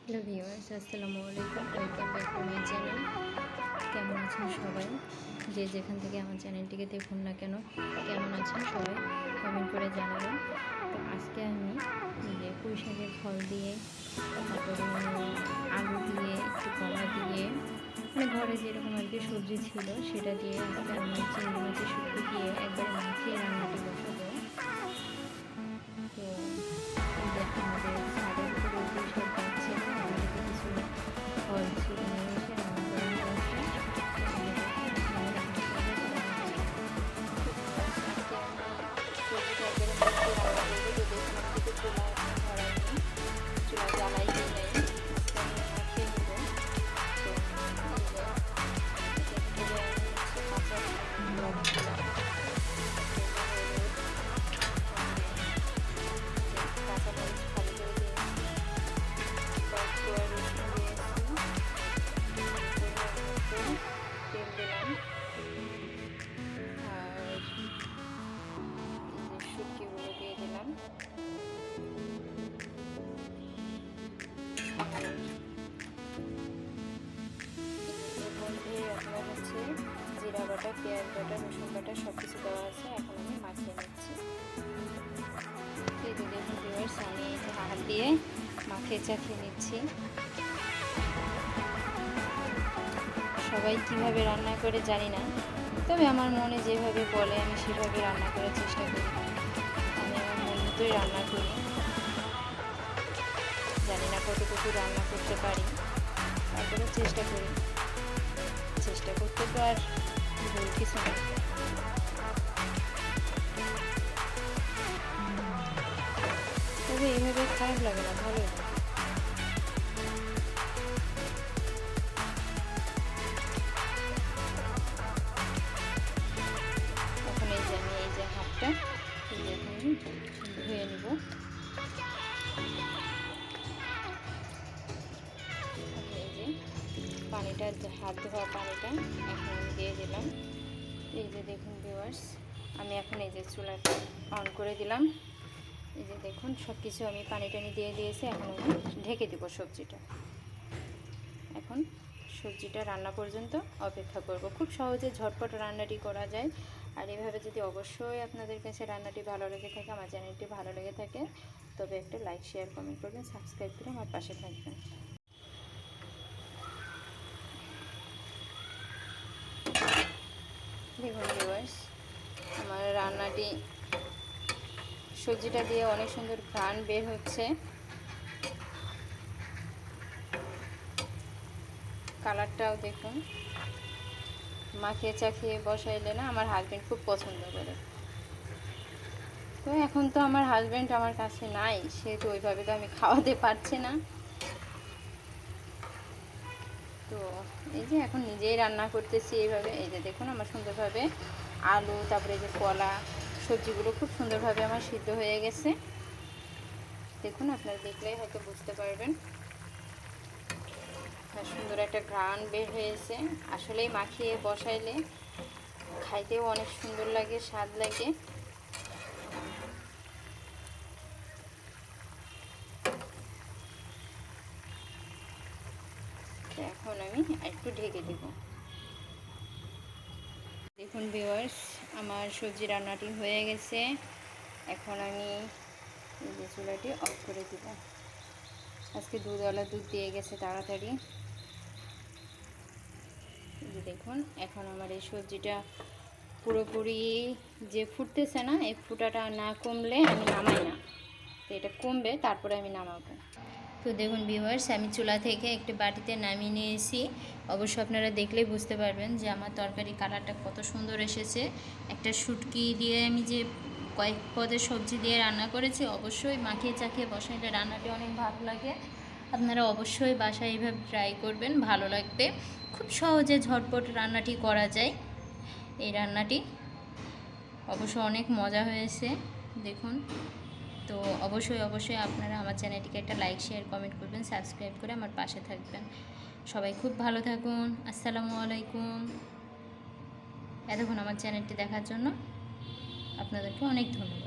Hello viewers, আসসালামু আলাইকুম। Welcome back to my channel. কেমন আছেন সবাই? যে যেখান থেকে আমার চ্যানেলটিকে দেখুন না কেন, কেমন আছেন সবাই কমেন্ট করে জানাবেন। তো আজকে আমি যে পুঁই শাকের ফল দিয়ে, তারপরে আলু দিয়ে, একটু কলা দিয়ে, মানে ঘরে যেরকম আর কি সবজি ছিল সেটা দিয়ে আজকে আমি চিংড়ি মাছের শুটকি দিয়ে একবারে মাখিয়ে রান্নাটি বসাবো। তো এই যে আমাদের ছাদের উপরে পুঁই শাক গাছ ছিল, ওখান থেকে কিছু ফল ছিঁড়ে নিয়ে এসে রান্না করা হয়েছে। আমি রান্না করবো আজকে আমি সবজিটা একবারে মাখিয়ে রান্না করবো। যদি এখান থেকে চুলা এখন ধরাইনি, চুলা জ্বালাই দিয়ে নেই, আজকে আমি মাখিয়ে নেব। তো এই যে কাঁচা লবণ কাঁচামরিচ ভালো করে দিয়ে কয়েক কোয়া রসুন দিয়েছি, তেল দিলাম, আর শুটকিগুলো দিয়ে দিলাম, এর মধ্যে আপনার হচ্ছে জিরা বাটা, পেঁয়াজ বাটা, রসুন বাটা সব কিছু দেওয়া আছে। এখন আমি মাখিয়ে নিচ্ছি। এই যে দেখুন ভিউয়ার্স, আমি এই যে হাত দিয়ে মাখিয়ে চাখিয়ে নিচ্ছি। সবাই কিভাবে রান্না করে জানি না, তবে আমার মনে যেভাবে বলে আমি সেভাবে রান্না করার চেষ্টা করি। আমি আমার মন মতোই রান্না করি। জানি না কতটুকু রান্না করতে পারি, তারপরে চেষ্টা করি। চেষ্টা করতে তো আর ভুল কিছু না। তবে এইভাবে খারাপ লাগে না, ভালো লাগে। এখন এই যে আমি এই যে হাতটা এই যে এখন ধুয়ে নেব। এই যে পানিটা, হাত ধোয়া পানিটা এখন আমি দিয়ে দিলাম। এই যে দেখুন ভিউয়ার্স, আমি এখন এই যে চুলাটা অন করে দিলাম। এই যে দেখুন সব কিছু আমি পানি টানি দিয়ে দিয়েছি। এখন আমি ঢেকে দেবো সবজিটা। এখন সবজিটা রান্না পর্যন্ত অপেক্ষা করব। খুব সহজে ঝটপট রান্নাটি করা যায়। আর এভাবে যদি অবশ্যই আপনাদের কাছে রান্নাটি ভালো লেগে থাকে, আমার চ্যানেলটি ভালো লেগে থাকে, তবে একটা লাইক, শেয়ার, কমেন্ট করবেন, সাবস্ক্রাইব করে আমার পাশে থাকবেন। দেখুন ভিউয়ার্স, আমার রান্নাটি সবজিটা দিয়ে অনেক সুন্দর ঘ্রাণ বের হচ্ছে। কালারটাও দেখুন। মাখিয়ে চাখিয়ে বসাইলে না আমার হাজব্যান্ড খুব পছন্দ করে। তো এখন তো আমার হাজব্যান্ড আমার কাছে নাই, সেহেতু ওইভাবে তো আমি খাওয়াতে পারছি না। তো এই যে এখন নিজেই রান্না করতেছি এইভাবে। এই যে দেখুন আমার সুন্দরভাবে আলু, তারপরে এই যে কলা, সবজিগুলো খুব সুন্দরভাবে আমার সিদ্ধ হয়ে গেছে। দেখুন আপনারা দেখলেই হয়তো বুঝতে পারবেন। সুন্দর একটা ঘ্রাণ বের হয়েছে। আসলেই মাখিয়ে বসাইলে খাইতেও অনেক সুন্দর লাগে, স্বাদ লাগে। এখন আমি একটু ঢেকে দেব। দেখুন ভিউয়ার্স, আমার সবজি রান্নাটি হয়ে গেছে। এখন আমি এই যে চুলাটি অফ করে দেব। আজকে দুধওয়ালা দুধ দিয়ে গেছে তাড়াতাড়ি। এই যে দেখুন এখন আমার এই সবজিটা পুরোপুরি যে ফুটতেছে না, এই ফুটাটা না কমলে আমি নামাই না। তো এটা কমবে, তারপরে আমি নামাবো। তো দেখুন ভিউয়ার্স, আমি চুলা থেকে একটি বাটিতে নামিয়ে নিয়েছি। অবশ্য আপনারা দেখলেই বুঝতে পারবেন যে আমার তরকারি কালারটা কত সুন্দর এসেছে। একটা শুটকি দিয়ে আমি যে কয়েক পদের সবজি দিয়ে রান্না করেছি, অবশ্যই মাখিয়ে চাখিয়ে বসাইলে রান্নাটি অনেক ভালো লাগে। আপনারা অবশ্যই বাসায় এইভাবে ট্রাই করবেন, ভালো লাগবে। খুব সহজে ঝটপট রান্নাটি করা যায়। এই রান্নাটি অবশ্য অনেক মজা হয়েছে। দেখুন, তো অবশ্যই আপনারা আমার চ্যানেলটিকে একটা লাইক, শেয়ার, কমেন্ট করবেন, সাবস্ক্রাইব করে আমার পাশে থাকবেন। সবাই খুব ভালো থাকুন। আসসালামু আলাইকুম। এতক্ষণ আমার চ্যানেলটি দেখার জন্য আপনাদেরকে অনেক ধন্যবাদ।